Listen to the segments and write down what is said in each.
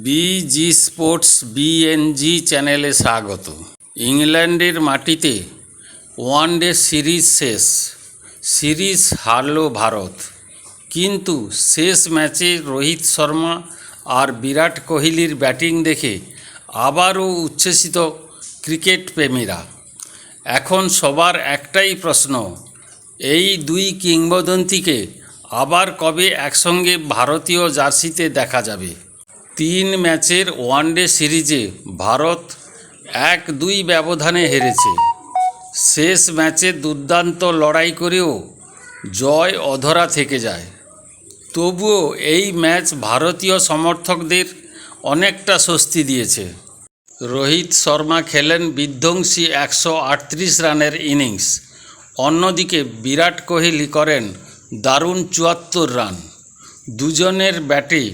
Busy sports BNG চ্যানেলে স্বাগত। ইংল্যান্ডের মাটিতে ওয়ানডে সিরিজ শেষ। সিরিজ হারল ভারত, কিন্তু শেষ ম্যাচে রোহিত শর্মা আর বিরাট কোহলির ব্যাটিং দেখে আবারও উচ্ছ্বসিত ক্রিকেট প্রেমীরা। এখন সবার একটাই প্রশ্ন, এই দুই কিংবদন্তিকে আবার কবে একসঙ্গে ভারতীয় জার্সিতে দেখা যাবে? 3 ম্যাচের ওয়ানডে সিরিজে ভারত 1-2 ব্যবধানে হেরেছে। শেষ ম্যাচে দুর্দান্ত লড়াই করেও জয় অধরা থেকে যায়। তবুও এই ম্যাচ ভারতীয় সমর্থকদের অনেকটা স্বস্তি দিয়েছে। রোহিত শর্মা খেলেন বিধ্বংসী 138 রানের ইনিংস। অন্যদিকে বিরাট কোহলি করেন দারুণ 74 রান। দুজনের ব্যাটে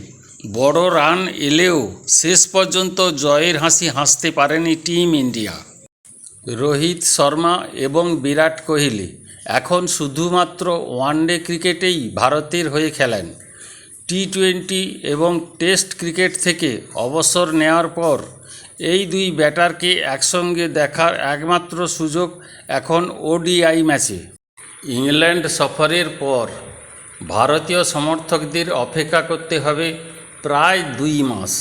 বড় রান এলেও শেষ পর্যন্ত জয়ের হাসি হাসতে পারেনি টিম ইন্ডিয়া। রোহিত শর্মা এবং বিরাট কোহলি এখন শুধুমাত্র ওয়ানডে ক্রিকেটেই ভারতের হয়ে খেলেন। টি-20 এবং টেস্ট ক্রিকেট থেকে অবসর নেওয়ার পর এই দুই ব্যাটারকে একসঙ্গে দেখার একমাত্র সুযোগ এখন ওডিআই ম্যাচে। ইংল্যান্ড সফরের পর ভারতীয় সমর্থকদের অপেক্ষা করতে হবে প্রায় 2 মাস।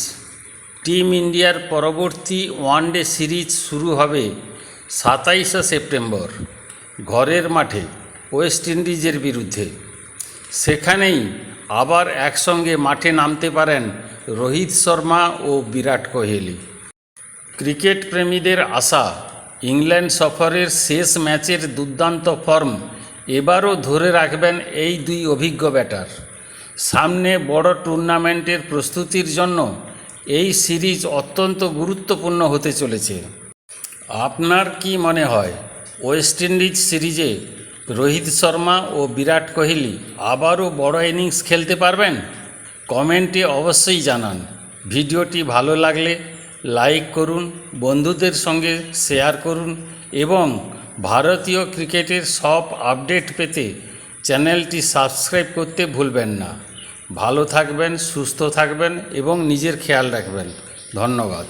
টিম ইন্ডিয়ার পরবর্তী ওয়ানডে সিরিজ শুরু হবে 27শে সেপ্টেম্বর ঘরের মাঠে ওয়েস্ট ইন্ডিজের বিরুদ্ধে। সেখানেই আবার একসঙ্গে মাঠে নামতে পারেন রোহিত শর্মা ও বিরাট কোহলি। ক্রিকেট প্রেমীদের আশা, ইংল্যান্ড সফরের শেষ ম্যাচের দুর্দান্ত ফর্ম এবারও ধরে রাখবেন এই দুই অভিজ্ঞ ব্যাটার। সামনে বড় টুর্নামেন্টের প্রস্তুতির জন্য এই সিরিজ অত্যন্ত গুরুত্বপূর্ণ হতে চলেছে। আপনার কি মনে হয়, ওয়েস্ট ইন্ডিজ সিরিজে রোহিত শর্মা ও বিরাট কোহলি আবারও বড় ইনিংস খেলতে পারবেন? কমেন্টে অবশ্যই জানান। ভিডিওটি ভালো লাগলে লাইক করুন, বন্ধুদের সঙ্গে শেয়ার করুন এবং ভারতীয় ক্রিকেটের সব আপডেট পেতে চ্যানেলটি সাবস্ক্রাইব করতে ভুলবেন না। ভালো থাকবেন, সুস্থ থাকবেন এবং নিজের খেয়াল রাখবেন। ধন্যবাদ।